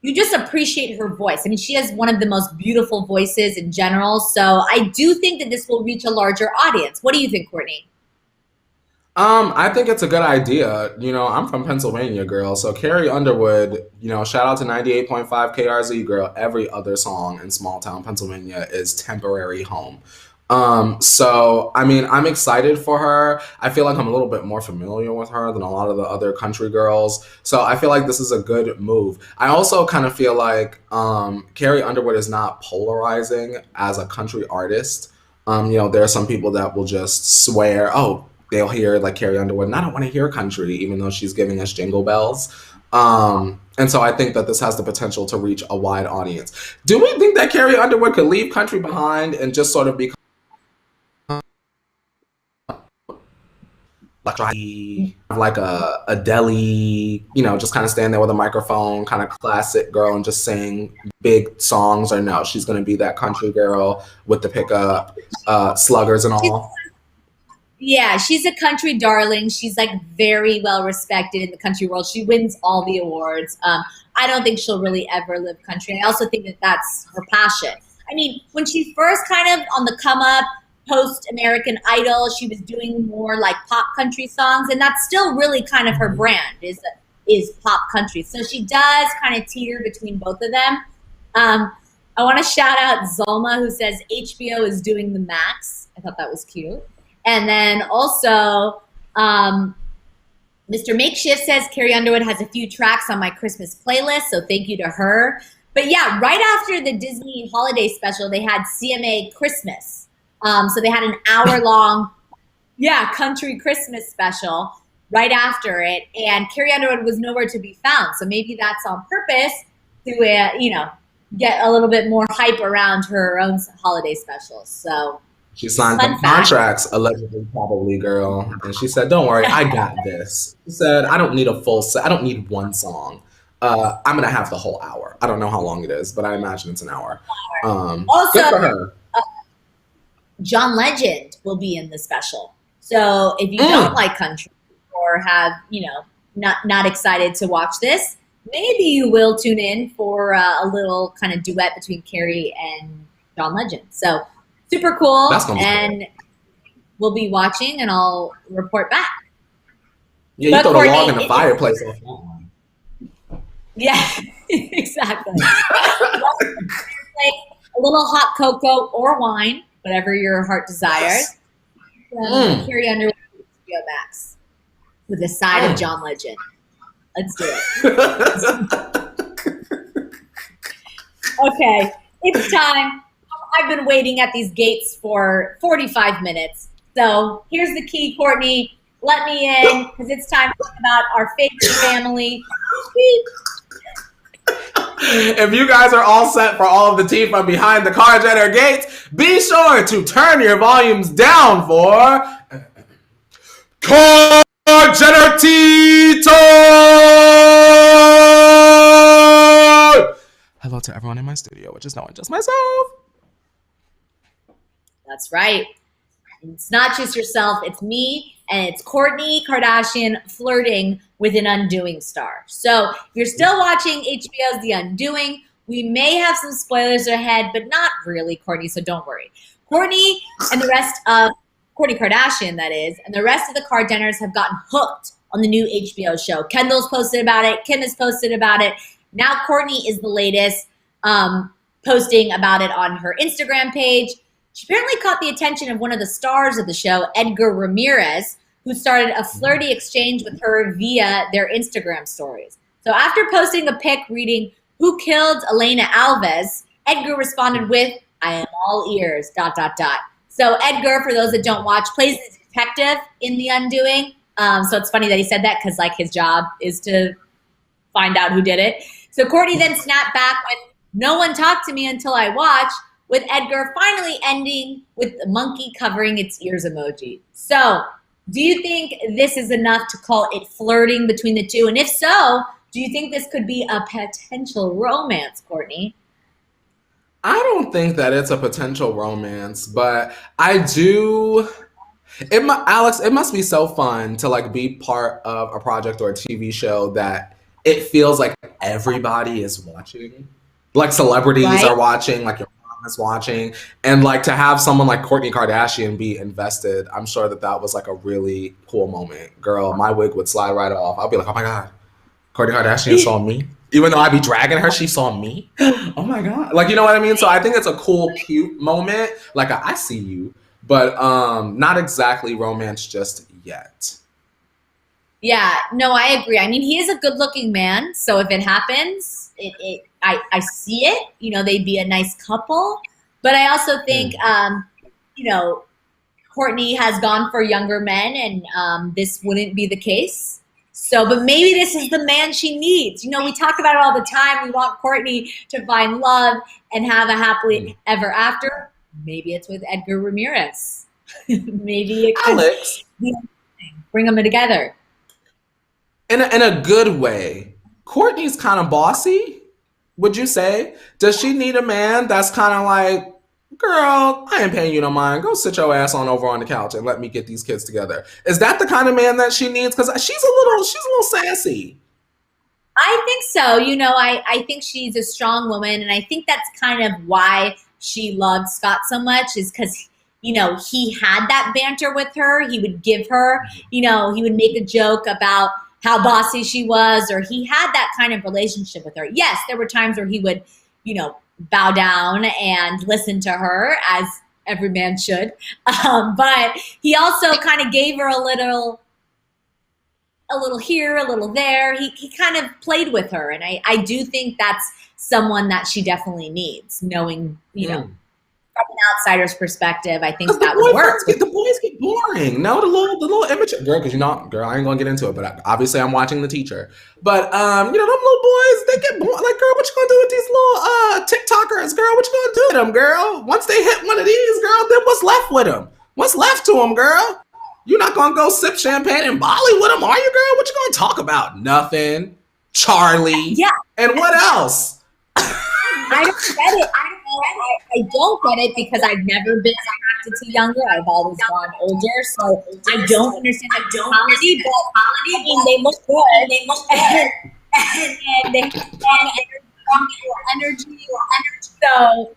you just appreciate her voice. I mean, she has one of the most beautiful voices in general. So I do think that this will reach a larger audience. What do you think, Courtney? I think it's a good idea. You know, I'm from Pennsylvania, girl. So Carrie Underwood, you know, shout out to 98.5 KRZ, girl. Every other song in small town Pennsylvania is temporary home. So, I mean, I'm excited for her. I feel like I'm a little bit more familiar with her than a lot of the other country girls. So I feel like this is a good move. I also kind of feel like Carrie Underwood is not polarizing as a country artist. You know, there are some people that will just swear, oh, they'll hear like Carrie Underwood, and I don't want to hear country, even though she's giving us jingle bells. And so I think that this has the potential to reach a wide audience. Do we think that Carrie Underwood could leave country behind and just sort of become like a deli, you know, just kind of stand there with a microphone, kind of classic girl, and just sing big songs? Or no, she's going to be that country girl with the pickup, sluggers and all? Yeah, she's a country darling. She's like very well respected in the country world. She wins all the awards. I don't think she'll really ever live country. I also think that that's her passion. I mean, when she first kind of on the come up, post American Idol, she was doing more like pop country songs, and that's still really kind of her brand is pop country. So she does kind of teeter between both of them. I want to shout out Zulma, who says HBO is doing the max. I thought that was cute. And then also, Mr. Makeshift says Carrie Underwood has a few tracks on my Christmas playlist, so thank you to her. But yeah, right after the Disney holiday special, they had CMA Christmas. So they had an hour-long, country Christmas special right after it, and Carrie Underwood was nowhere to be found. So maybe that's on purpose to, get a little bit more hype around her own holiday specials. So she signed some contracts, allegedly, probably, girl. And she said, don't worry, I got this. She said, I don't need a full set. I don't need one song. I'm going to have the whole hour. I don't know how long it is, but I imagine it's an hour. Also, good for her. John Legend will be in the special. So if you don't like country or have, not excited to watch this, maybe you will tune in for a little kind of duet between Carrie and John Legend. So super cool. And cool. We'll be watching and I'll report back. Yeah, you throw the log in the fireplace. Yeah, exactly. A little hot cocoa or wine, whatever your heart desires. Carrie Underwood HBO Max with a side of John Legend. Let's do it. Okay, it's time. I've been waiting at these gates for 45 minutes. So here's the key, Courtney. Let me in because it's time to talk about our favorite family. If you guys are all set for all of the tea from behind the car Jenner gates, be sure to turn your volumes down for Car Jenner Tea Time! Hello to everyone in my studio, which is no one, just myself. That's right. It's not just yourself, it's me, and it's Kourtney Kardashian flirting with an Undoing star. So if you're still watching HBO's The Undoing, we may have some spoilers ahead, but not really, Kourtney, so don't worry. Kourtney and the rest of, Kourtney Kardashian, that is, and the rest of the Kardashians have gotten hooked on the new HBO show. Kendall's posted about it. Kim has posted about it. Now Kourtney is the latest, posting about it on her Instagram page. She apparently caught the attention of one of the stars of the show, Edgar Ramirez, who started a flirty exchange with her via their Instagram stories. So after posting a pic reading, "Who killed Elena Alves?" Edgar responded with, "I am all ears, ... So Edgar, for those that don't watch, plays the detective in The Undoing. So it's funny that he said that because his job is to find out who did it. So Kourtney then snapped back with, "No one talked to me until I watched," with Edgar finally ending with the monkey covering its ears emoji. So do you think this is enough to call it flirting between the two? And if so, do you think this could be a potential romance, Kourtney? I don't think that it's a potential romance, but I do. Alex, it must be so fun to be part of a project or a TV show that it feels like everybody is watching. Like celebrities are watching, like your mom is watching, and to have someone like Kourtney Kardashian be invested. I'm sure that was a really cool moment. Girl, my wig would slide right off. I'll be like, oh my God, Kourtney Kardashian saw me. Even though I'd be dragging her, she saw me. Oh my God. You know what I mean? So I think it's a cool, cute moment. I see you, but not exactly romance just yet. Yeah, no, I agree. I mean, he is a good-looking man, so if it happens, I see it. They'd be a nice couple. But I also think, Kourtney has gone for younger men, and this wouldn't be the case. So, but maybe this is the man she needs. We talk about it all the time. We want Kourtney to find love and have a happily ever after. Maybe it's with Edgar Ramirez. Maybe it could Alex, bring them together. In a good way. Kourtney's kind of bossy, would you say? Does she need a man that's kind of girl, I ain't paying you no mind. Go sit your ass on over on the couch and let me get these kids together. Is that the kind of man that she needs? Because she's a little sassy. I think so. I think she's a strong woman, and I think that's kind of why she loved Scott so much, is because, he had that banter with her. He would give her, he would make a joke about how bossy she was, or he had that kind of relationship with her. Yes, there were times where he would, bow down and listen to her, as every man should. But he also kind of gave her a little here, a little there. He kind of played with her. And I do think that's someone that she definitely needs, knowing, from an outsider's perspective, I think that would work. The boys get boring. No, the little immature girl, because girl, I ain't gonna get into it, but obviously I'm watching The Teacher. But them little boys, they get boring. Like, girl, what you gonna do with these little TikTokers, girl? What you gonna do with them, girl? Once they hit one of these, girl, then what's left with them? What's left to them, girl? You're not gonna go sip champagne in Bali with them, are you, girl? What you gonna talk about? Nothing. Charlie. Yeah. And what else? I don't get it. I don't get it because I've never been attracted to younger. I've always gone older, so I don't understand the quality. But I mean, they look good. And they have energy. So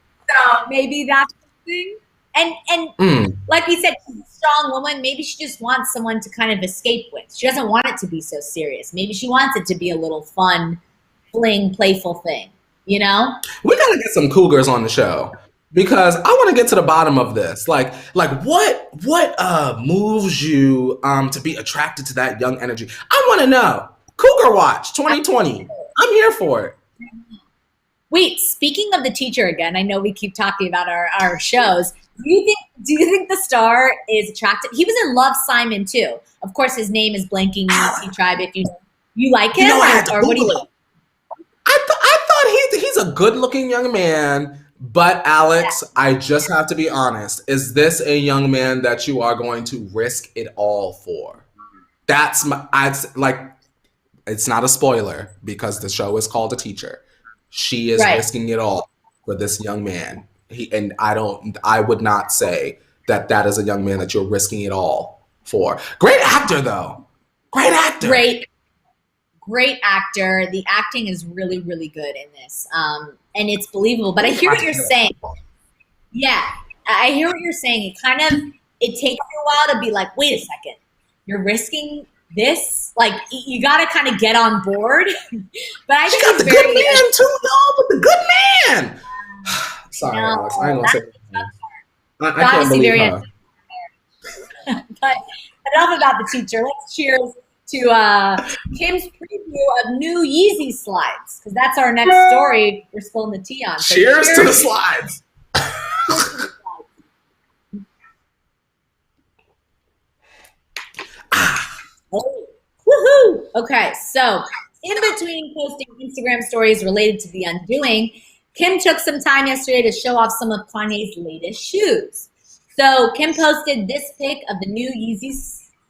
maybe that's the thing. And like we said, she's a strong woman. Maybe she just wants someone to kind of escape with. She doesn't want it to be so serious. Maybe she wants it to be a little fun, fling, playful thing. We gotta get some cougars on the show, because I want to get to the bottom of this. Like what moves you to be attracted to that young energy? I want to know. Cougar Watch 2020. I'm here for it. Wait, speaking of The Teacher again, I know we keep talking about our shows. Do you think the star is attractive? He was in Love, Simon too. Of course, his name is blanking me. T-Tribe. If you like him, or what do you think? I thought he's a good-looking young man, but Alex, I just have to be honest. Is this a young man that you are going to risk it all for? It's not a spoiler because the show is called The Teacher. She is risking it all for this young man. I would not say that is a young man that you're risking it all for. Great actor, though. Great actor. Great actor. The acting is really, really good in this. And it's believable. But I hear what you're saying. Yeah, I hear what you're saying. It takes you a while to be like, wait a second, you're risking this? Like, you got to kind of get on board. But I think it's very good man too, though. But the good man. Sorry, Alex. I ain't gonna say anything. I can't believe her. But enough about The Teacher. Let's cheers to Kim's preview of new Yeezy slides, because that's our next story we're spilling the tea on. So cheers to the slides. Oh, woohoo! Okay, so in between posting Instagram stories related to The Undoing, Kim took some time yesterday to show off some of Kanye's latest shoes. So Kim posted this pic of the new Yeezy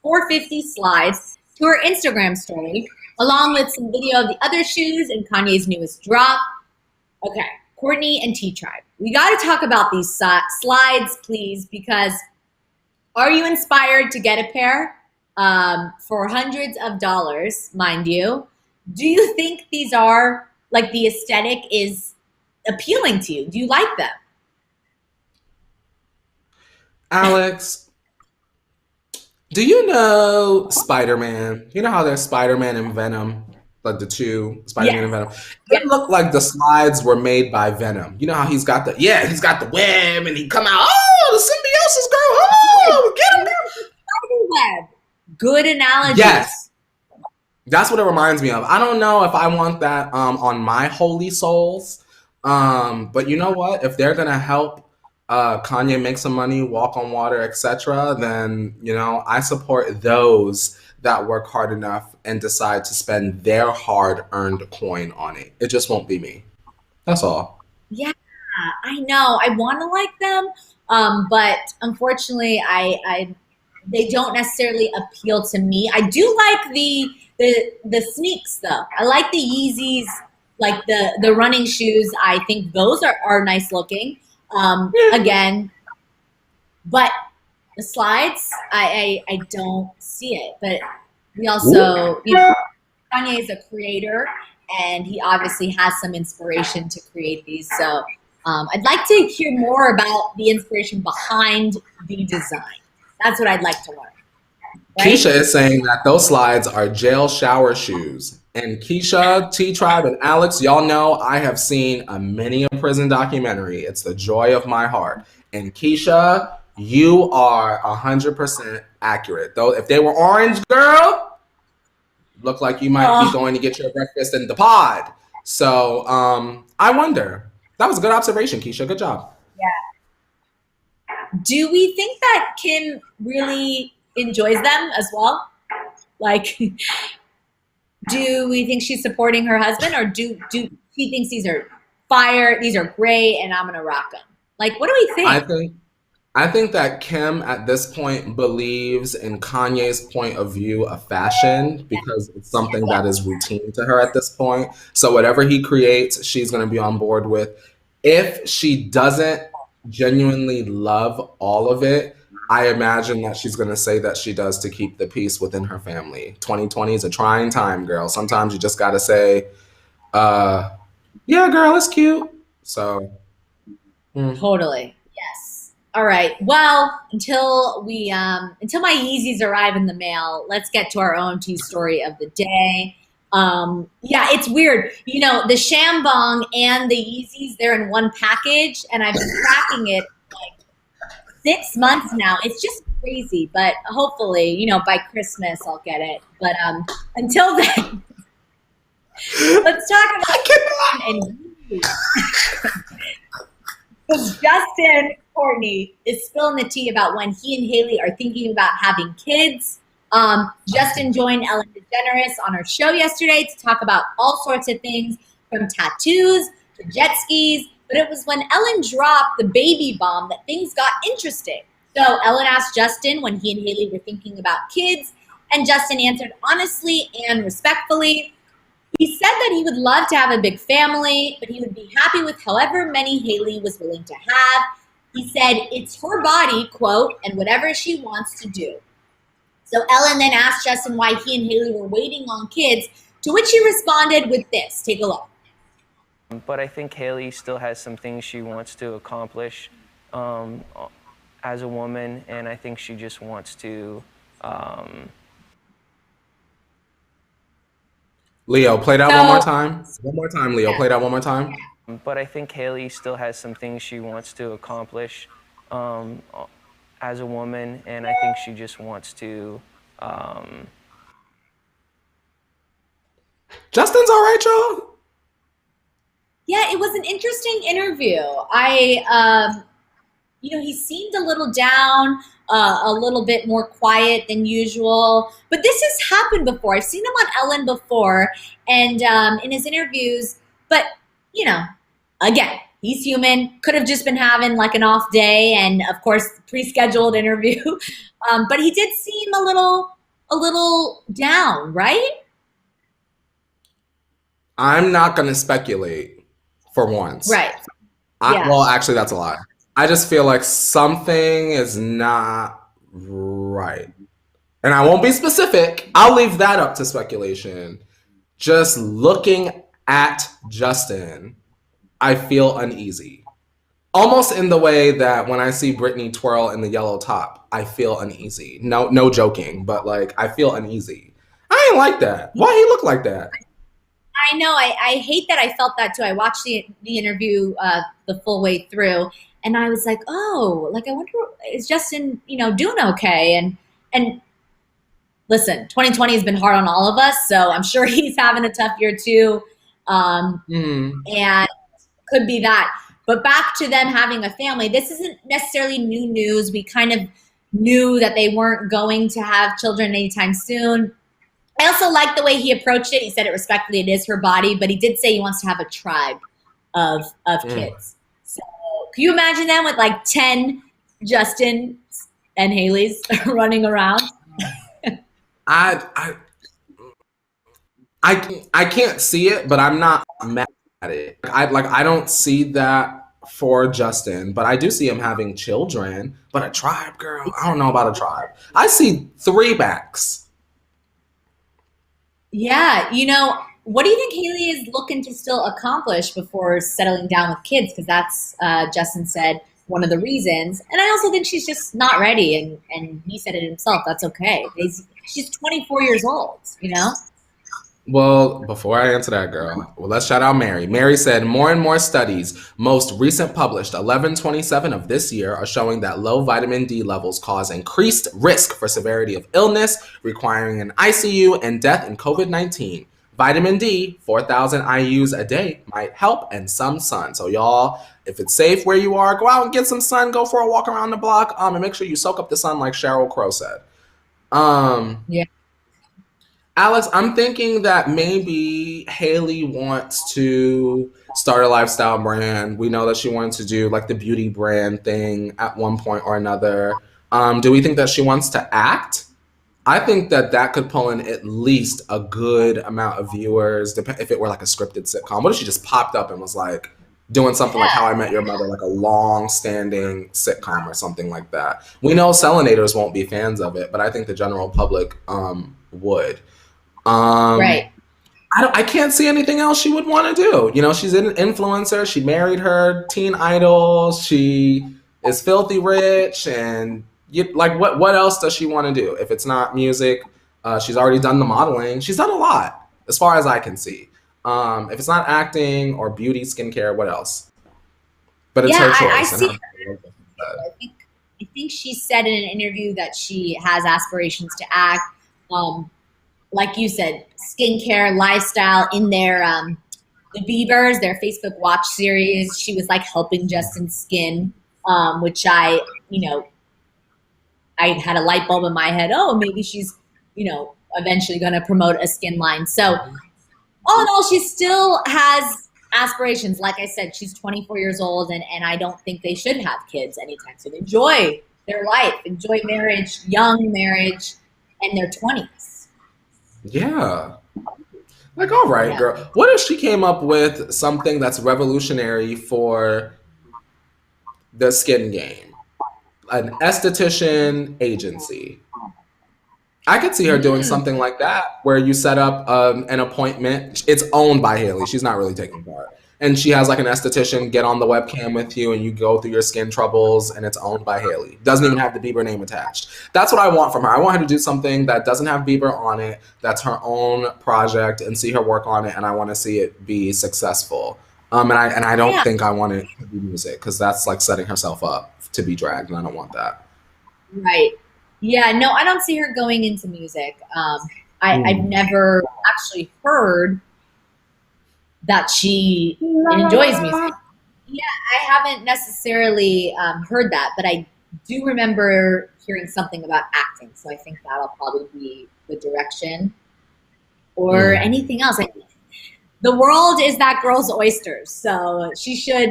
450 slides to her Instagram story, along with some video of the other shoes and Kanye's newest drop. Okay, Courtney and T-Tribe. We got to talk about these slides, please, because are you inspired to get a pair for hundreds of dollars, mind you? Do you think these are, like, the aesthetic is appealing to you? Do you like them? Alex, do you know Spider-Man? You know how there's Spider-Man and Venom, like the two, Spider-Man and Venom? It looked like the slides were made by Venom. You know how he's got the web and he come out, oh, the symbiosis girl, oh, get him there. Web. Good analogy. Yes. That's what it reminds me of. I don't know if I want that on my holy souls. But you know what? If they're gonna help Kanye make some money, walk on water, etc., then I support those that work hard enough and decide to spend their hard-earned coin on it. It just won't be me. That's all. Yeah, I know. I want to like them, but unfortunately, they don't necessarily appeal to me. I do like the sneaks though. I like the Yeezys, like the running shoes. I think those are nice looking. Again, but the slides, I don't see it. But we also, Kanye is a creator, and he obviously has some inspiration to create these. So I'd like to hear more about the inspiration behind the design. That's what I'd like to learn. Right? Keisha is saying that those slides are jail shower shoes. And Keisha, T-Tribe, and Alex, y'all know I have seen many a prison documentary. It's the joy of my heart. And Keisha, you are 100% accurate. Though, if they were orange, girl, look like you might be going to get your breakfast in the pod. So I wonder. That was a good observation, Keisha. Good job. Yeah. Do we think that Kim really enjoys them as well? Like, do we think she's supporting her husband, or do she thinks these are fire, these are great, and I'm gonna rock them? Like, what do we think? I think that Kim at this point believes in Kanye's point of view of fashion because it's something that is routine to her at this point. So whatever he creates, she's going to be on board with. If she doesn't genuinely love all of it, I imagine that she's going to say that she does to keep the peace within her family. 2020 is a trying time, girl. Sometimes you just got to say, yeah, girl, it's cute. So. Totally. Yes. All right. Well, until my Yeezys arrive in the mail, let's get to our OMT story of the day. Yeah, it's weird. You know, the Shambong and the Yeezys, they're in one package, and I've been tracking it like 6 months now. It's just crazy, but hopefully, you know, by Christmas I'll get it. But until then, let's talk about and Justin Courtney is spilling the tea about when he and Hailey are thinking about having kids. Justin joined Ellen DeGeneres on her show yesterday to talk about all sorts of things, from tattoos to jet skis. But it was when Ellen dropped the baby bomb that things got interesting. So Ellen asked Justin when he and Hailey were thinking about kids, and Justin answered honestly and respectfully. He said that he would love to have a big family, but he would be happy with however many Hailey was willing to have. He said it's her body, quote, and whatever she wants to do. So Ellen then asked Justin why he and Hailey were waiting on kids, to which he responded with this. Take a look. But I think Hailey still has some things she wants to accomplish as a woman, and I think she just wants to... Leo, play that one more time. One more time, Leo. Play that one more time. But I think Hailey still has some things she wants to accomplish as a woman, and I think she just wants to... Justin's all right, y'all? Yeah, it was an interesting interview. He seemed a little down, a little bit more quiet than usual. But this has happened before. I've seen him on Ellen before and in his interviews. But, you know, again, he's human. Could have just been having like an off day and, of course, pre-scheduled interview. But he did seem a little down, right? I'm not going to speculate for once. Right. Well, actually, that's a lie. I just feel like something is not right. And I won't be specific. I'll leave that up to speculation. Just looking at Justin, I feel uneasy. Almost in the way that when I see Britney twirl in the yellow top, I feel uneasy. No joking, but like I feel uneasy. I ain't like that. Why he look like that? I know. I hate that I felt that too. I watched the interview the full way through. And I was like, oh, like I wonder, is Justin, doing okay? And listen, 2020 has been hard on all of us, so I'm sure he's having a tough year too. And could be that. But back to them having a family, this isn't necessarily new news. We kind of knew that they weren't going to have children anytime soon. I also like the way he approached it. He said it respectfully, it is her body, but he did say he wants to have a tribe of kids. So can you imagine them with like 10 Justins and Haileys running around? I can't see it, but I'm not mad at it. I don't see that for Justin, but I do see him having children. But a tribe, girl, I don't know about a tribe. I see 3 backs. Yeah, what do you think Hailey is looking to still accomplish before settling down with kids? Because that's, Justin said, one of the reasons. And I also think she's just not ready, and he said it himself. That's okay. She's 24 years old, Well, before I answer that, girl, let's shout out Mary. Mary said, more and more studies, most recent published 11/27 of this year, are showing that low vitamin D levels cause increased risk for severity of illness, requiring an ICU and death in COVID-19. Vitamin D, 4,000 IUs a day, might help, and some sun. So y'all, if it's safe where you are, go out and get some sun, go for a walk around the block, and make sure you soak up the sun like Sheryl Crow said. Yeah. Alex, I'm thinking that maybe Hailey wants to start a lifestyle brand. We know that she wanted to do like the beauty brand thing at one point or another. Do we think that she wants to act? I think that could pull in at least a good amount of viewers, if it were like a scripted sitcom. What if she just popped up and was like doing something like How I Met Your Mother, like a long-standing sitcom or something like that? We know Selenators won't be fans of it, but I think the general public would. Right. I can't see anything else she would want to do. She's an influencer. She married her teen idol. She is filthy rich, and what else does she want to do? If it's not music, she's already done the modeling. She's done a lot, as far as I can see. If it's not acting or beauty, skincare, what else? But it's her choice. I see her. I think she said in an interview that she has aspirations to act. Like you said, skincare, lifestyle. In their the Biebers, their Facebook Watch series, she was like helping Justin's skin, which I had a light bulb in my head. Oh, maybe she's eventually going to promote a skin line. So all in all, she still has aspirations. Like I said, she's 24 years old, and I don't think they should have kids anytime soon. Enjoy their life, enjoy marriage, young marriage, and their 20s. Yeah. Like, all right, girl. What if she came up with something that's revolutionary for the skin game? An esthetician agency. I could see her doing something like that, where you set up an appointment. It's owned by Hailey. She's not really taking part. And she has like an esthetician get on the webcam with you, and you go through your skin troubles, and it's owned by Hailey. Doesn't even have the Bieber name attached. That's what I want from her. I want her to do something that doesn't have Bieber on it, that's her own project, and see her work on it, and I want to see it be successful. And I don't think I want it to be music, because that's like setting herself up to be dragged, and I don't want that. Right. Yeah, no, I don't see her going into music. I've never actually heard that she enjoys music. Yeah, I haven't necessarily heard that, but I do remember hearing something about acting. So I think that'll probably be the direction, or anything else. The world is that girl's oyster, so she should,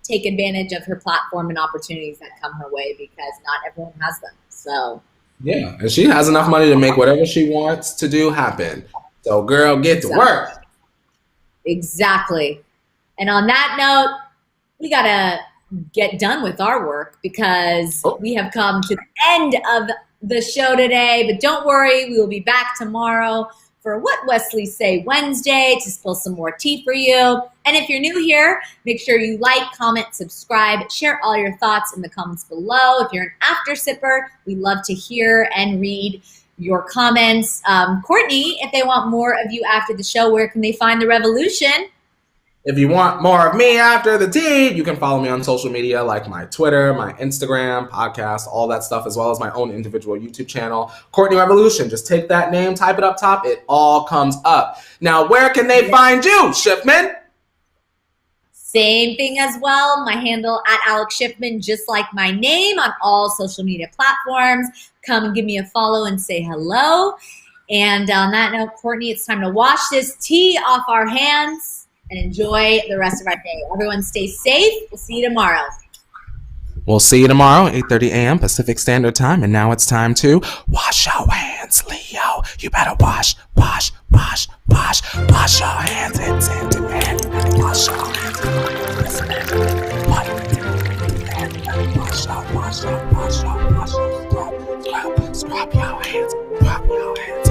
take advantage of her platform and opportunities that come her way, because not everyone has them. So yeah, and she has enough money to make whatever she wants to do happen. So girl, get to work. Exactly. And on that note, we got to get done with our work, because we have come to the end of the show today. But don't worry, we will be back tomorrow for What Wesley Say Wednesday to spill some more tea for you. And if you're new here, make sure you like, comment, subscribe, share all your thoughts in the comments below. If you're an after sipper, we love to hear and read your comments. Courtney, if they want more of you after the show, where can they find the revolution? If you want more of me after the tea, you can follow me on social media, like my Twitter, my Instagram, podcast, all that stuff, as well as my own individual YouTube channel, Courtney Revolution. Just take that name, type it up top, it all comes up. Now, where can they find you, Shipman? Same thing as well. My handle at Alex Shipman, just like my name, on all social media platforms. Come and give me a follow and say hello. And on that note, Courtney, it's time to wash this tea off our hands and enjoy the rest of our day. Everyone stay safe. We'll see you tomorrow. We'll see you tomorrow, 8:30 a.m. Pacific Standard Time. And now it's time to wash your hands, Leo. You better wash your hands. It's in demand. Wash your hands. Wash up, scrub your hands,